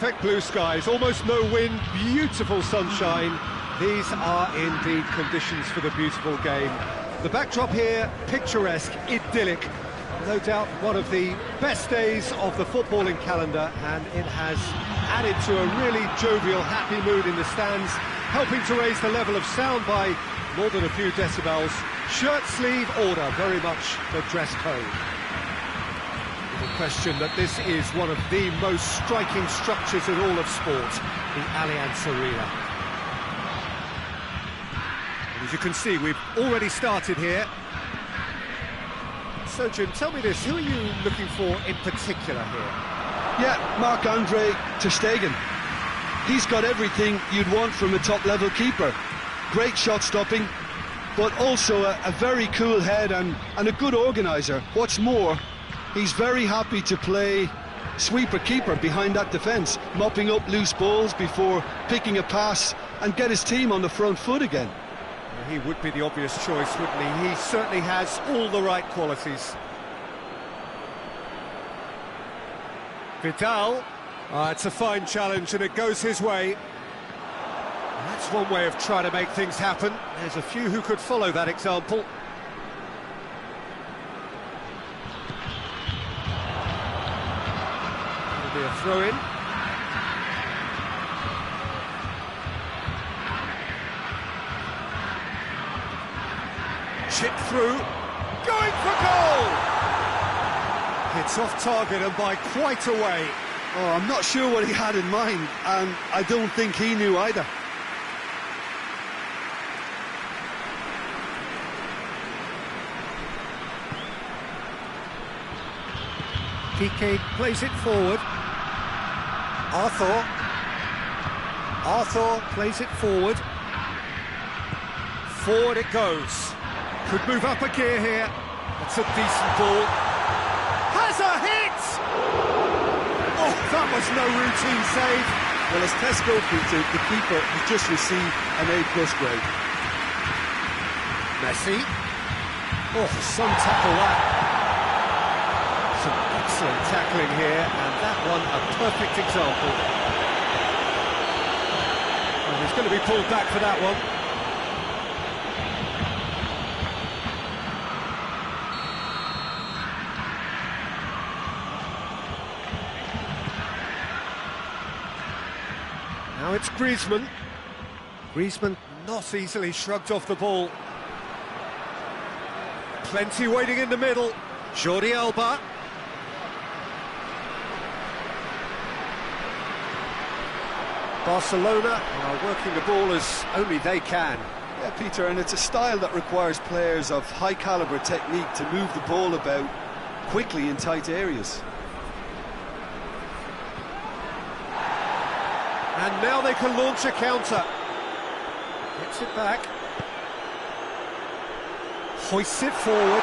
Perfect blue skies, almost no wind, beautiful sunshine. These are indeed conditions for the beautiful game. The backdrop here, picturesque, idyllic. No doubt one of the best days of the footballing calendar, and it has added to a really jovial, happy mood in the stands, helping to raise the level of sound by more than a few decibels. Shirt sleeve order, very much the dress code. No question that this is one of the most striking structures in all of sport, the Allianz Arena. And as you can see, we've already started here. So, Jim, tell me this, who are you looking for in particular here? Yeah, Marc-Andre ter Stegen. He's got everything you'd want from a top-level keeper. Great shot-stopping, but also a very cool head and a good organiser. What's more, he's very happy to play sweeper-keeper behind that defence, mopping up loose balls before picking a pass and get his team on the front foot again. He would be the obvious choice, wouldn't he? He certainly has all the right qualities. Vidal. It's a fine challenge and it goes his way. That's one way of trying to make things happen. There's a few who could follow that example. It'll be a throw-in. Chip through, going for goal! It's off target and by quite a way. Oh, I'm not sure what he had in mind, and I don't think he knew either. Piqué plays it forward. Arthur plays it forward. Forward it goes. Could move up a gear here. That's a decent ball. Has a hit! Oh, that was no routine save. Well, as Tesco featured, the keeper has just received an A+ grade. Messi. Oh, some tackle that. Some excellent tackling here, and that one a perfect example. And he's going to be pulled back for that one. Now it's Griezmann. Griezmann not easily shrugged off the ball. Plenty waiting in the middle. Jordi Alba. Barcelona are working the ball as only they can. Yeah, Peter, and it's a style that requires players of high-caliber technique to move the ball about quickly in tight areas. And now they can launch a counter. Gets it back. Hoists it forward.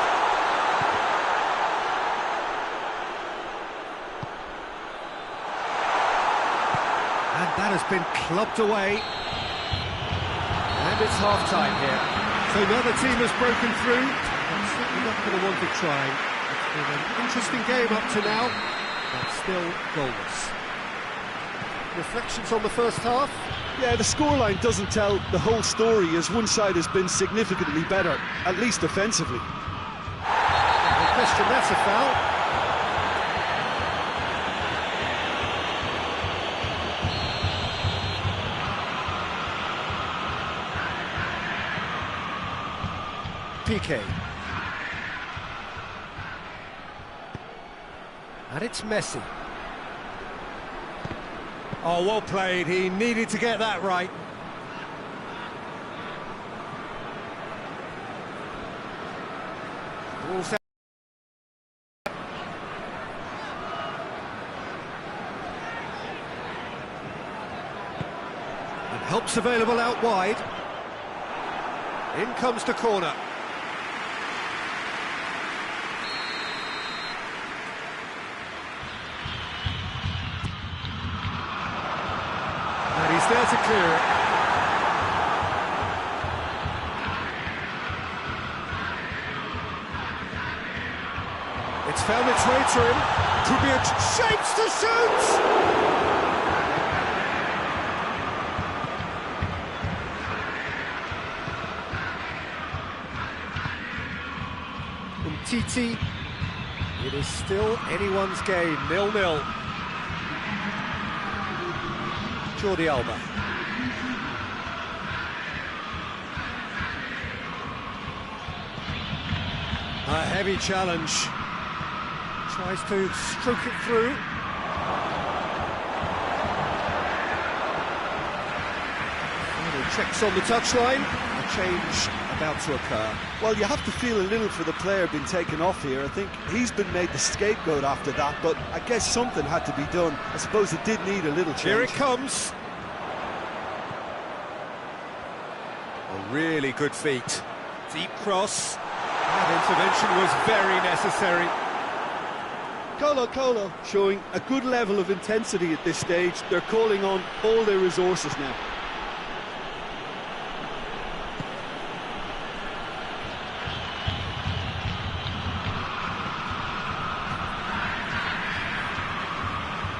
And that has been clubbed away. And it's half-time here. So now the team has broken through. They're certainly not going to want to try. It's been an interesting game up to now, but still goalless. Reflections on the first half? Yeah, the scoreline doesn't tell the whole story, as one side has been significantly better, at least defensively. No question, that's a foul. Piqué. And it's Messi. Oh, well played. He needed to get that right. Ball's out. And help's available out wide. In comes the corner. And he's there to clear it. It's found its way to him. Could be a chance to shoot! TT. It is still anyone's game, 0-0. Jordi Alba. A heavy challenge. Tries to stroke it through. Final checks on the touchline. A change about to occur. Well, you have to feel a little for the player being taken off here. I think he's been made the scapegoat after that, but I guess something had to be done. I suppose it did need a little change. Here it comes. A really good feat. Deep cross. That intervention was very necessary. Colo showing a good level of intensity at this stage. They're calling on all their resources now.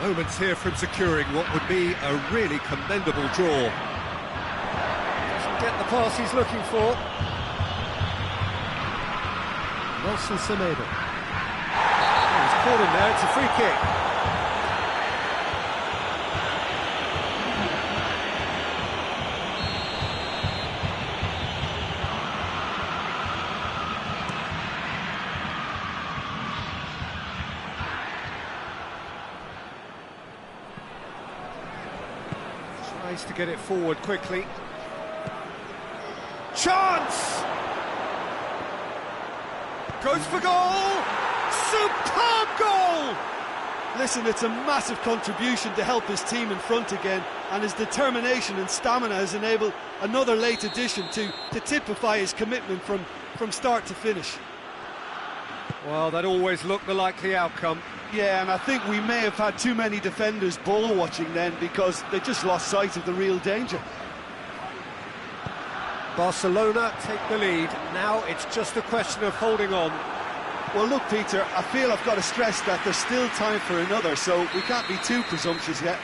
Moments here from securing what would be a really commendable draw. Doesn't get the pass he's looking for. Nelson Semedo. Oh, he's caught him there, it's a free kick. Tries to get it forward quickly. Chance! Goes for goal! Superb goal! Listen, it's a massive contribution to help his team in front again, and his determination and stamina has enabled another late addition to typify his commitment from start to finish. Well, that always looked the likely outcome. Yeah, and I think we may have had too many defenders ball watching then because they just lost sight of the real danger. Barcelona take the lead. Now it's just a question of holding on. Well, look, Peter, I feel I've got to stress that there's still time for another, so we can't be too presumptuous yet.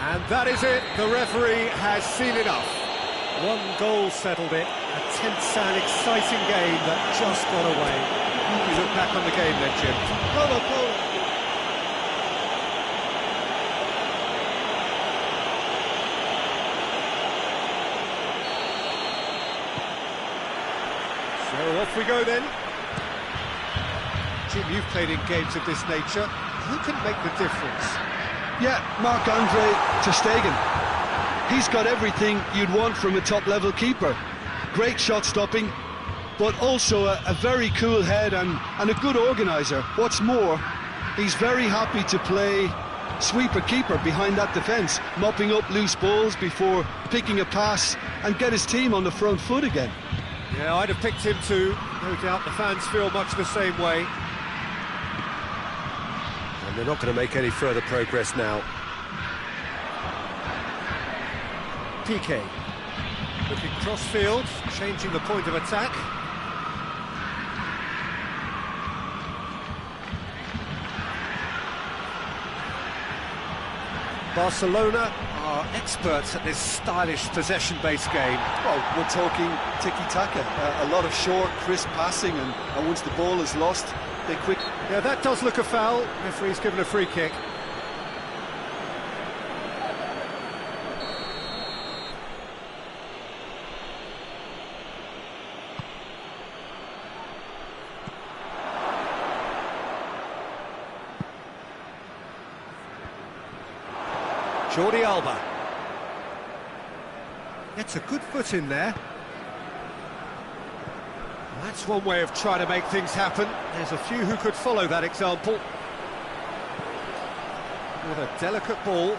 And that is it. The referee has seen enough. One goal settled it. A tense and exciting game that just got away. You look back on the game then, Jim. Colo. So off we go then. Jim, you've played in games of this nature. Who can make the difference? Yeah, Marc-Andre ter Stegen. He's got everything you'd want from a top-level keeper. Great shot-stopping, but also a very cool head and a good organiser. What's more, he's very happy to play sweeper-keeper behind that defence, mopping up loose balls before picking a pass and get his team on the front foot again. Yeah, I'd have picked him too. No doubt the fans feel much the same way. And they're not going to make any further progress now. PK. Looking cross-field, changing the point of attack. Barcelona are experts at this stylish possession-based game. Well, we're talking tiki-taka, a lot of short, crisp passing, and once the ball is lost, they quick... Yeah, that does look a foul. Referee's given a free kick. Jordi Alba. Gets a good foot in there. That's one way of trying to make things happen. There's a few who could follow that example. With a delicate ball.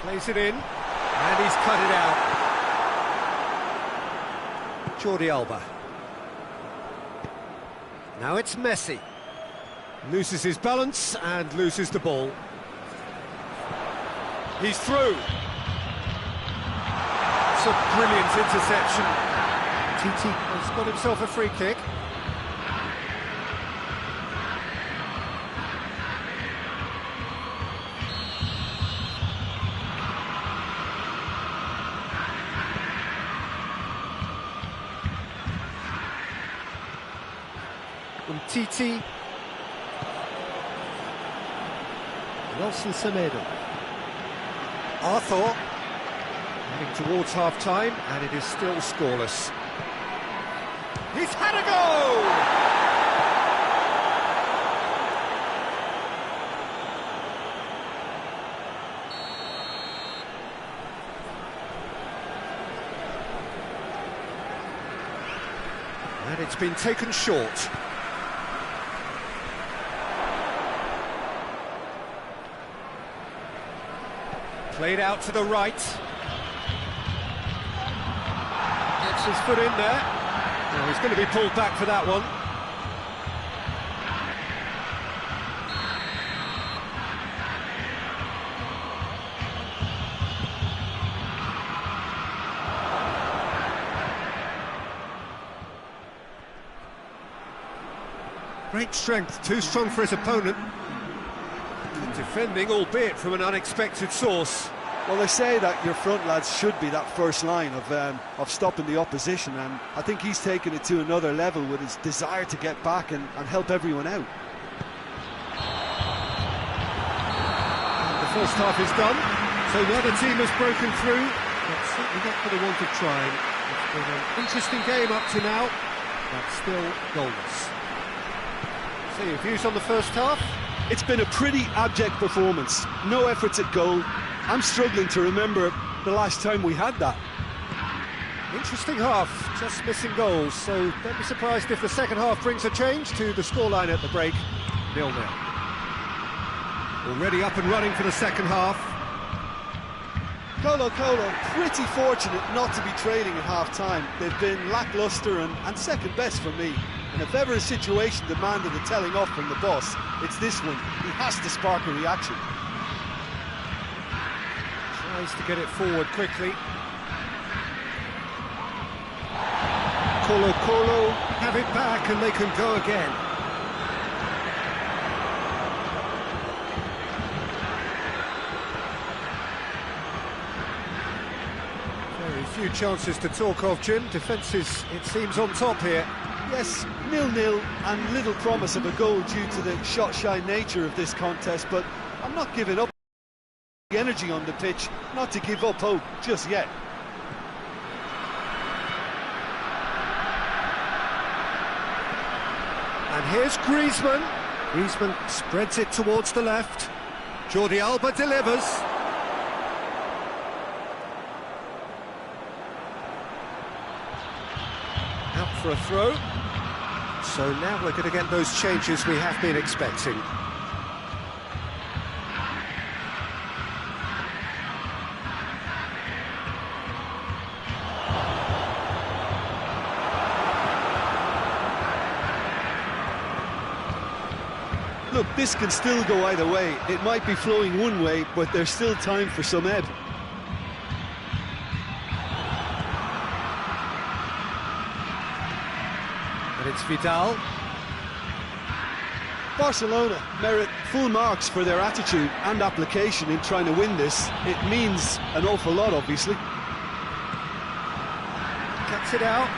Plays it in. And he's cut it out. Jordi Alba. Now it's Messi. Loses his balance and loses the ball. He's through. It's a brilliant interception. TT has got himself a free kick. Titi. Nelson Semedo. Arthur. Heading towards half-time, and it is still scoreless. He's had a goal! And it's been taken short. Played out to the right. Gets his foot in there. Oh, he's going to be pulled back for that one. Great strength, too strong for his opponent. Good defending, albeit from an unexpected source. Well, they say that your front lads should be that first line of stopping the opposition, and I think he's taken it to another level with his desire to get back and help everyone out. The first half is done, so the other team has broken through, but certainly not for the want of trying. It's been an interesting game up to now, but still goalless. So your views on the first half? It's been a pretty abject performance. No efforts at goal. I'm struggling to remember the last time we had that. Interesting half, just missing goals, so don't be surprised if the second half brings a change to the scoreline at the break, 0-0. Already up and running for the second half. Colo pretty fortunate not to be trailing at half-time. They've been lacklustre and second best for me. And if ever a situation demanded a telling off from the boss, it's this one. He has to spark a reaction. Tries to get it forward quickly. Colo have it back and they can go again. Very few chances to talk of, Jim. Defence is, it seems, on top here. Yes, 0-0 and little promise of a goal due to the shot-shy nature of this contest, but I'm not giving up the energy on the pitch, not to give up hope just yet. And here's Griezmann. Griezmann spreads it towards the left. Jordi Alba delivers. Out for a throw. So now we're going to get those changes we have been expecting. Look, this can still go either way. It might be flowing one way, but there's still time for some ebb. And it's Vidal. Barcelona merit full marks for their attitude and application in trying to win this. It means an awful lot, obviously. Cuts it out.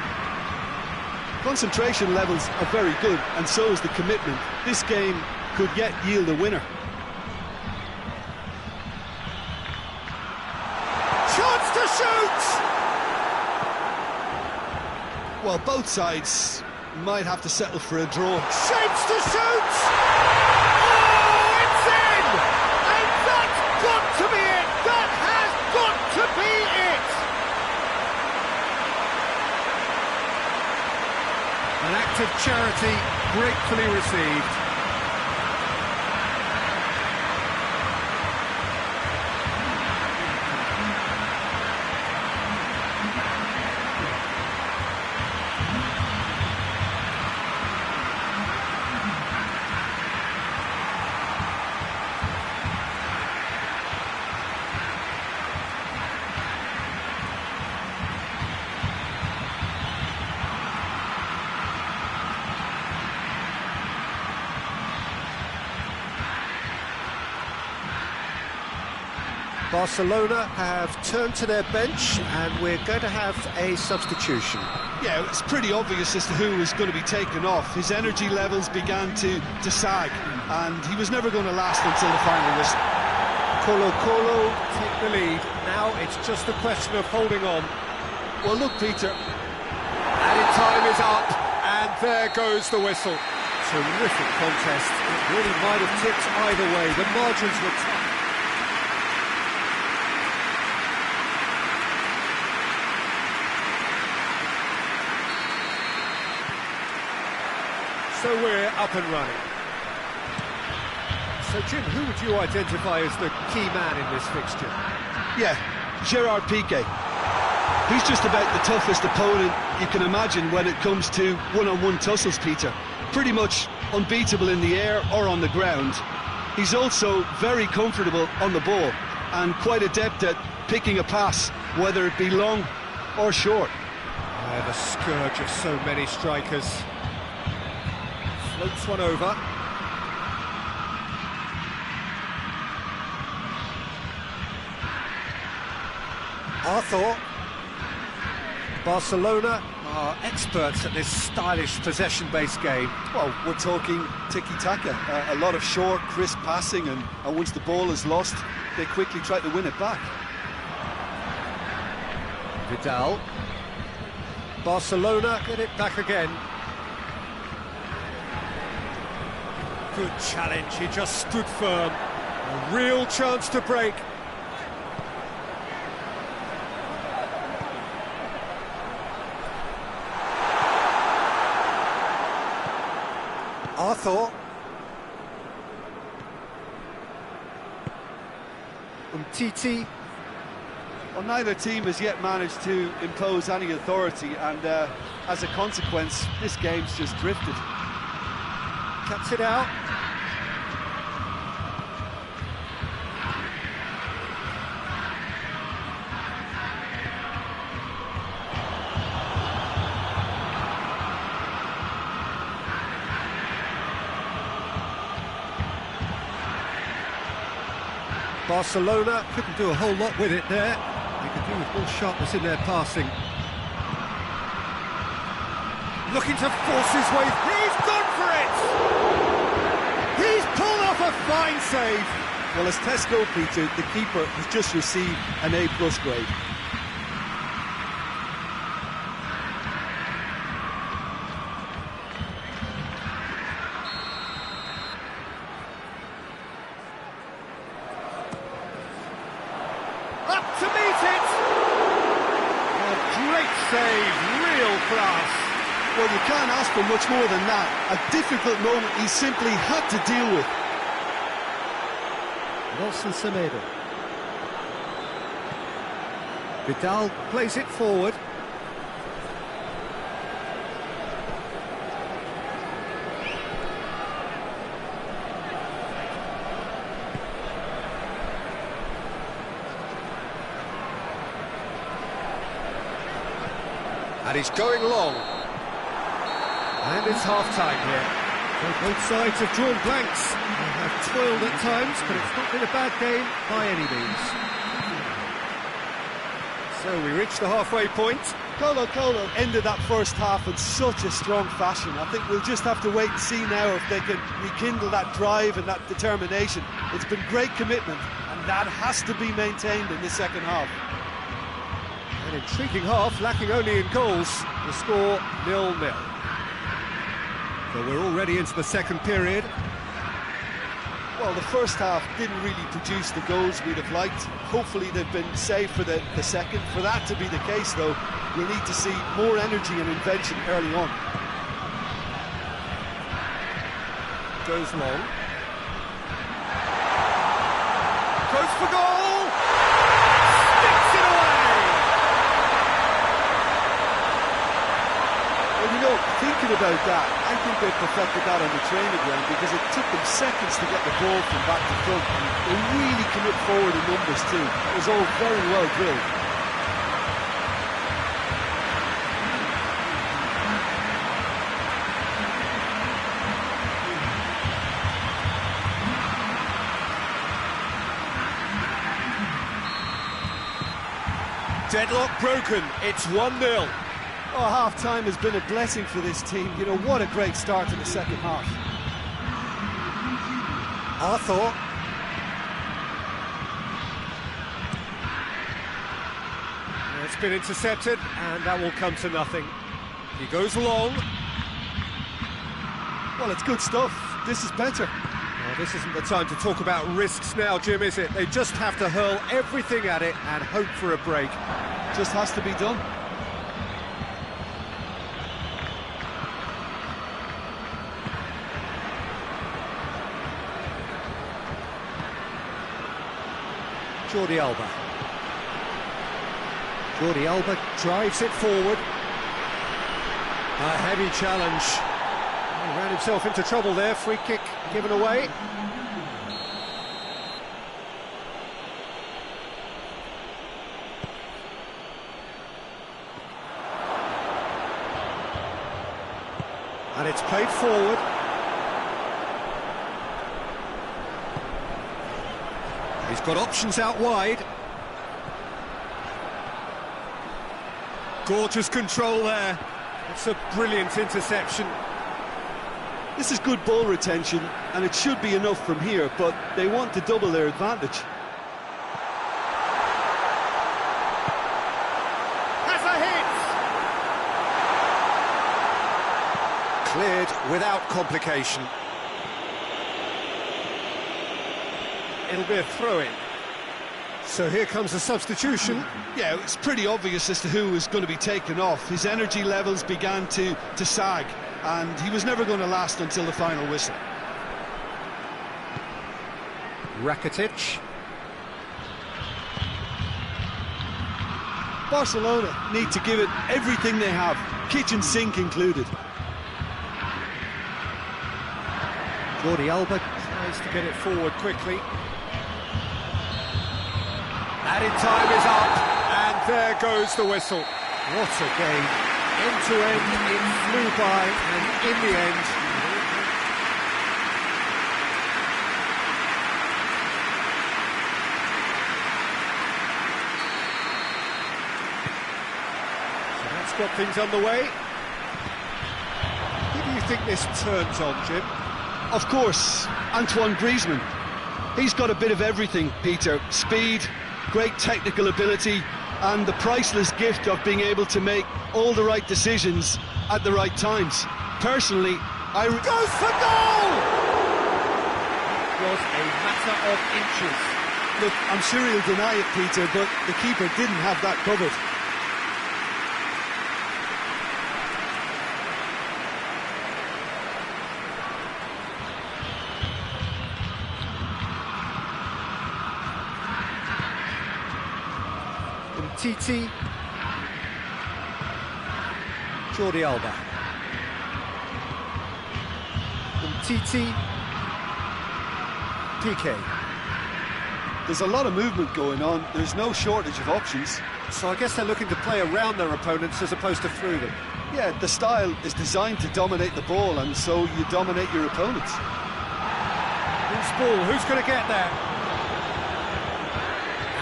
Concentration levels are very good, and so is the commitment. This game could yet yield a winner. Chance to shoot! Well, both sides might have to settle for a draw. Shapes to shoot! Oh, it's in! And that's got to be it! That has got to be it! An act of charity gratefully received. Barcelona have turned to their bench and we're going to have a substitution. Yeah, it's pretty obvious as to who was going to be taken off. His energy levels began to sag, and he was never going to last until the final whistle. Colo take the lead. Now it's just a question of holding on. Well, look, Peter. Added time is up, and there goes the whistle. Terrific contest. It really might have tipped either way. The margins were tight. So we're up and running. So, Jim, who would you identify as the key man in this fixture? Yeah, Gerard Piqué. He's just about the toughest opponent you can imagine when it comes to one-on-one tussles, Peter. Pretty much unbeatable in the air or on the ground. He's also very comfortable on the ball and quite adept at picking a pass, whether it be long or short. Yeah, the scourge of so many strikers. Floats one over. Arthur. Barcelona are experts at this stylish possession-based game. Well, we're talking tiki-taka, a lot of short, crisp passing, and once the ball is lost, they quickly try to win it back. Vidal. Barcelona get it back again. Good challenge, he just stood firm. A real chance to break. Arthur. Titi. Well, neither team has yet managed to impose any authority, and as a consequence, this game's just drifted. Cuts it out. Barcelona couldn't do a whole lot with it there. They could do with more sharpness in their passing. Looking to force his way. He's gone for it! He's pulled off a fine save. Well, as Tesco, Peter, the keeper has just received an A+ grade. Up to meet it! A great save, real class. Well, you can't ask for much more than that. A difficult moment he simply had to deal with. Nelson Semedo. Vidal plays it forward. And he's going long. And it's half-time here. Well, both sides have drawn blanks. They have toiled at times, but it's not been a bad game by any means. So we reach the halfway point. Colo ended that first half in such a strong fashion. I think we'll just have to wait and see now if they can rekindle that drive and that determination. It's been great commitment, and that has to be maintained in the second half. An intriguing half, lacking only in goals. The score 0-0. So we're already into the second period. Well, the first half didn't really produce the goals we'd have liked. Hopefully they've been saved for the second. For that to be the case, though, we'll need to see more energy and invention early on. Goes long. Goes for goal! Sticks it away! Well, you know, thinking about that, I think they perfected that on the training ground because it took them seconds to get the ball from back to front. They really commit forward in numbers too. It was all very well drilled. Deadlock broken, it's 1-0. Oh, half-time has been a blessing for this team. You know, what a great start to the second half. Arthur. It's been intercepted, and that will come to nothing. He goes long. Well, it's good stuff. This is better. Well, this isn't the time to talk about risks now, Jim, is it? They just have to hurl everything at it and hope for a break. Just has to be done. Jordi Alba. Jordi Alba drives it forward. A heavy challenge. He ran himself into trouble there. Free kick given away. And it's played forward. He's got options out wide. Gorgeous control there. It's a brilliant interception. This is good ball retention, and it should be enough from here, but they want to double their advantage. Has a hit! Cleared without complication. It'll be a throw-in. So here comes a substitution. Yeah, it's pretty obvious as to who was going to be taken off. His energy levels began to sag, and he was never going to last until the final whistle. Rakitic. Barcelona need to give it everything they have, kitchen sink included. Jordi Alba tries to get it forward quickly. Added time is up, and there goes the whistle. What a game. End to end, it flew by, and in the end... So that's got things underway. Who do you think this turns on, Jim? Of course, Antoine Griezmann. He's got a bit of everything, Peter. Speed, great technical ability, and the priceless gift of being able to make all the right decisions at the right times. Personally, I... Goes for goal! It was a matter of inches. Look, I'm sure he'll deny it, Peter, but the keeper didn't have that covered. Titi. Jordi Alba. Titi. PK. There's a lot of movement going on. There's no shortage of options. So I guess they're looking to play around their opponents as opposed to through them. Yeah, the style is designed to dominate the ball, and so you dominate your opponents. Loose ball, who's going to get there?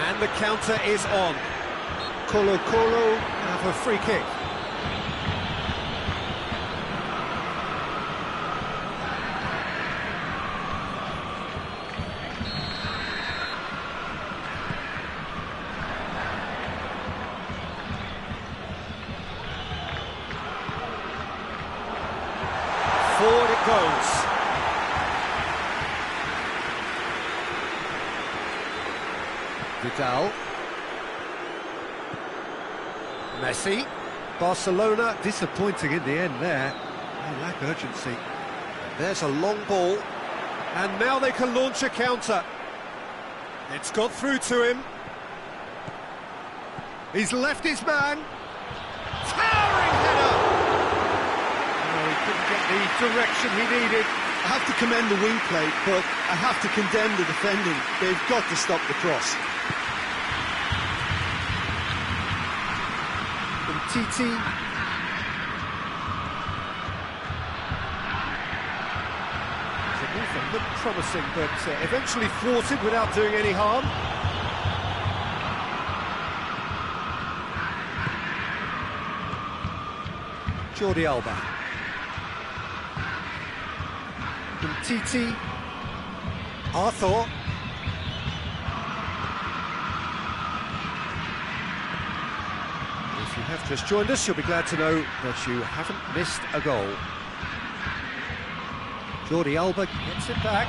And the counter is on. Colo have a free kick. Forward it goes. Vidal. Messi. Barcelona disappointing in the end there. They lack urgency. There's a long ball. And now they can launch a counter. It's got through to him. He's left his man. Towering header! Oh, he couldn't get the direction he needed. I have to commend the wing play, but I have to condemn the defending. They've got to stop the cross. Titi. The movement looked promising, but eventually thwarted without doing any harm. Jordi Alba. Titi. Arthur. If you have just joined us, you'll be glad to know that you haven't missed a goal. Jordi Alba gets it back.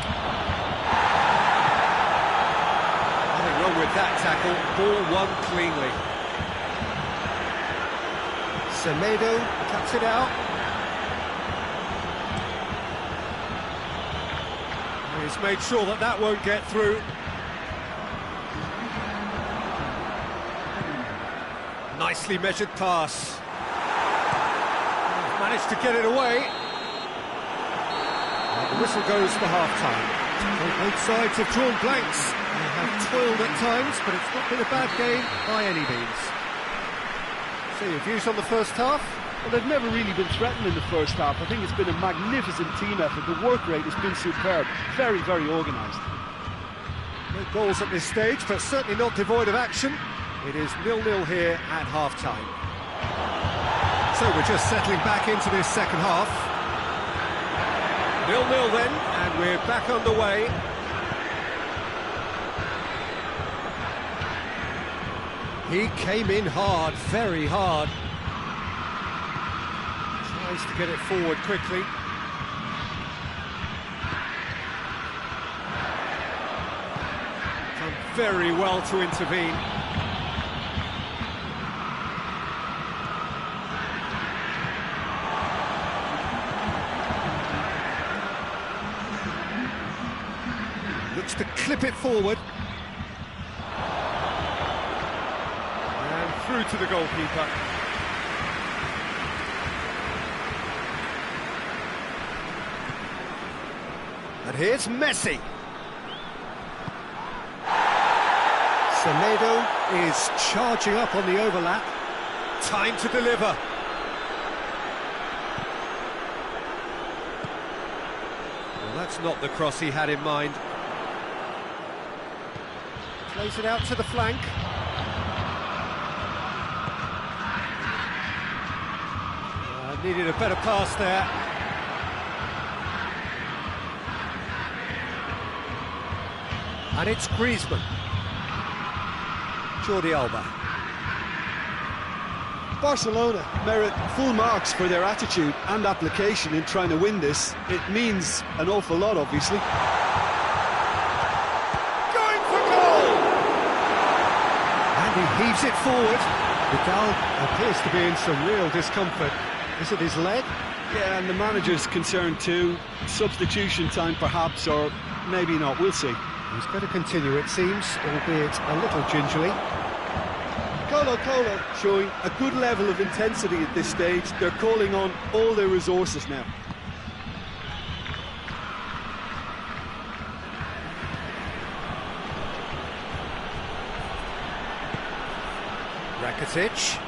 Nothing wrong with that tackle. Ball won cleanly. Semedo cuts it out. He's made sure that that won't get through. Nicely measured pass. Managed to get it away. And the whistle goes for half-time. Both sides have drawn blanks. They have toiled at times, but it's not been a bad game by any means. So your views on the first half? Well, they've never really been threatened in the first half. I think it's been a magnificent team effort. The work rate has been superb. Very, very organised. No goals at this stage, but certainly not devoid of action. It is 0-0 here at half-time. So we're just settling back into this second half. 0-0 then, and we're back underway. He came in hard, very hard. Tries to get it forward quickly. Done very well to intervene. Looks to clip it forward. And through to the goalkeeper. And here's Messi. Semedo is charging up on the overlap. Time to deliver. Well, that's not the cross he had in mind. Plays it out to the flank. Needed a better pass there. And it's Griezmann. Jordi Alba. Barcelona merit full marks for their attitude and application in trying to win this. It means an awful lot, obviously. Going for goal! And he heaves it forward. Vidal appears to be in some real discomfort. Is it his leg? Yeah, and the manager's concerned too. Substitution time perhaps, or maybe not, we'll see. He's better continue, it seems, albeit a little gingerly. Colo showing a good level of intensity at this stage. They're calling on all their resources now. Rakitic.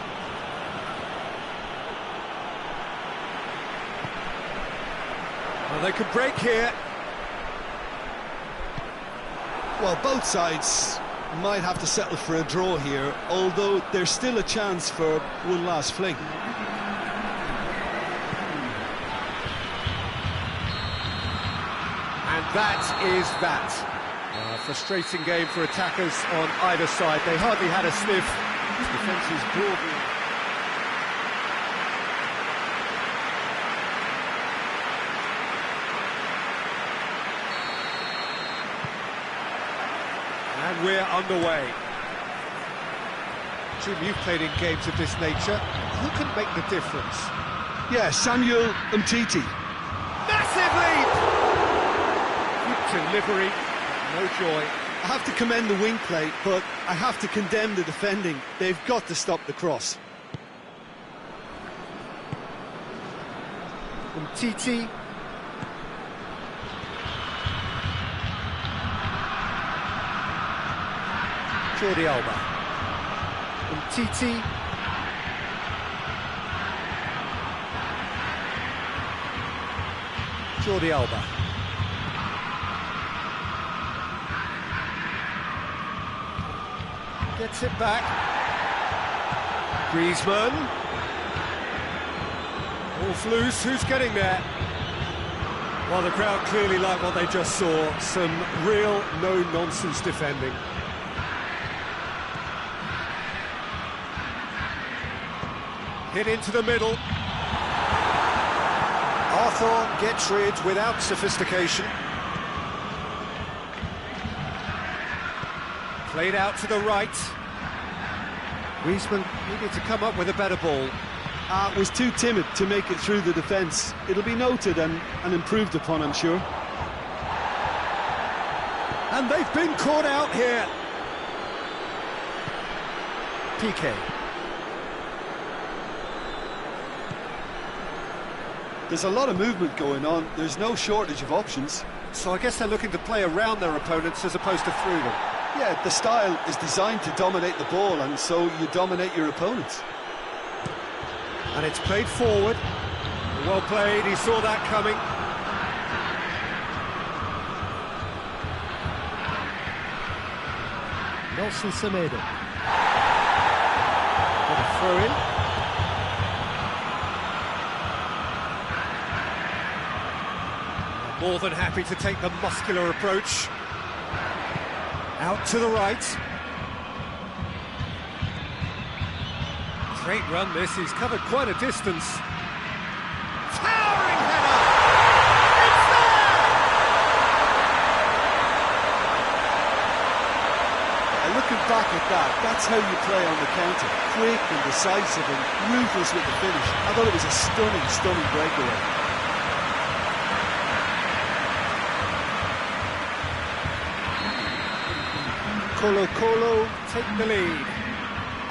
Well, they could break here. Well, both sides might have to settle for a draw here, although there's still a chance for one last fling. And that is that. A frustrating game for attackers on either side. They hardly had a sniff. Defence is broadly... And we're underway. Jim, you've played in games of this nature. Who can make the difference? Yeah, Samuel Umtiti. Massive leap! Good delivery, no joy. I have to commend the wing play, but I have to condemn the defending. They've got to stop the cross. Umtiti. Jordi Alba. Umtiti. Jordi Alba. Gets it back. Griezmann. Ball's loose, who's getting there? Well, the crowd clearly like what they just saw. Some real no-nonsense defending. Hit into the middle. Arthur gets rid without sophistication. Played out to the right. Griezmann needed to come up with a better ball. Was too timid to make it through the defence. It'll be noted and improved upon, I'm sure. And they've been caught out here. PK. There's a lot of movement going on. There's no shortage of options. So I guess they're looking to play around their opponents as opposed to through them. Yeah, the style is designed to dominate the ball, and so you dominate your opponents. And it's played forward. Well played, he saw that coming. Nelson Semedo. Got a throw in. More than happy to take the muscular approach. Out to the right. Great run this, he's covered quite a distance. Towering header! It's there! And looking back at that, that's how you play on the counter. Quick and decisive and ruthless with the finish. I thought it was a stunning, stunning breakaway. Colo take the lead.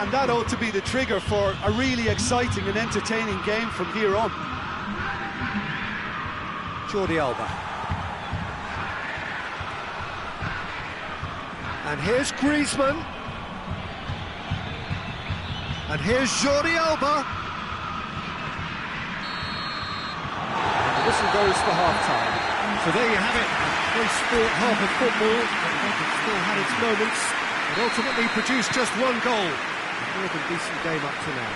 And that ought to be the trigger for a really exciting and entertaining game from here on. Jordi Alba. And here's Griezmann. And here's Jordi Alba. The whistle goes for half-time. So there you have it. One sport, half of football. It still had its moments, but ultimately produced just one goal. More than decent game up to now.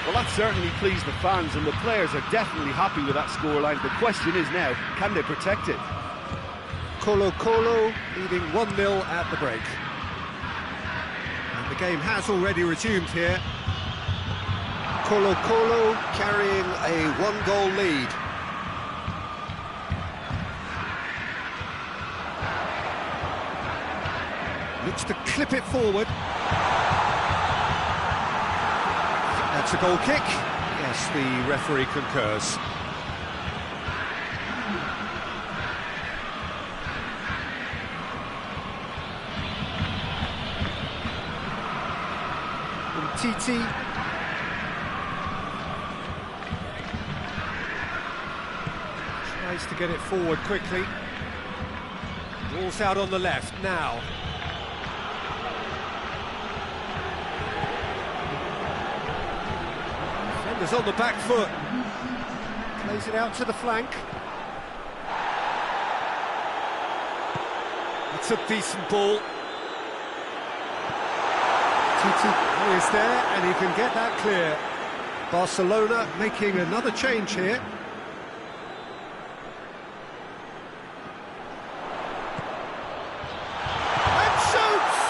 Well, that certainly pleased the fans, and the players are definitely happy with that scoreline. The question is now, can they protect it? Colo leading 1-0 at the break. And the game has already resumed here. Colo carrying a one-goal lead. Looks to clip it forward. That's a goal kick. Yes, the referee concurs. Titi. Tries to get it forward quickly. Ball's out on the left now. Defender's on the back foot. Plays it out to the flank. It's a decent ball. Titi is there, and he can get that clear. Barcelona making another change here. And shoots!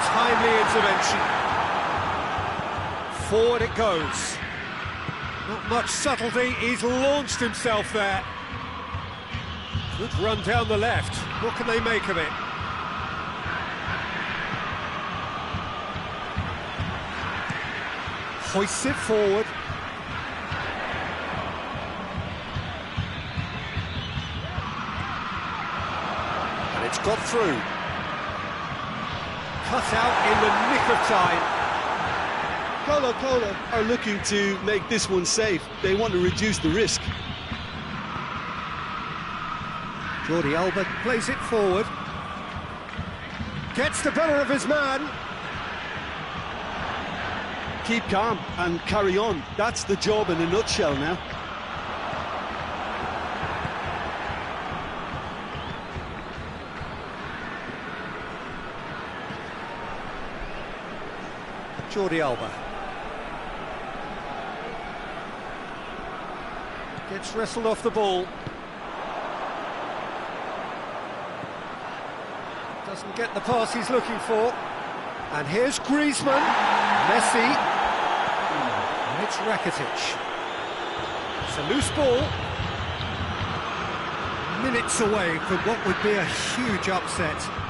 Timely intervention. Forward it goes. Not much subtlety, he's launched himself there. Good run down the left. What can they make of it? Hoists it forward. And it's got through. Cut out in the nick of time. Colo are looking to make this one safe. They want to reduce the risk. Jordi Alba plays it forward. Gets the better of his man. Keep calm and carry on. That's the job in a nutshell now. Jordi Alba. Gets wrestled off the ball. Doesn't get the pass he's looking for. And here's Griezmann, Messi, and it's Rakitic. It's a loose ball. Minutes away from what would be a huge upset.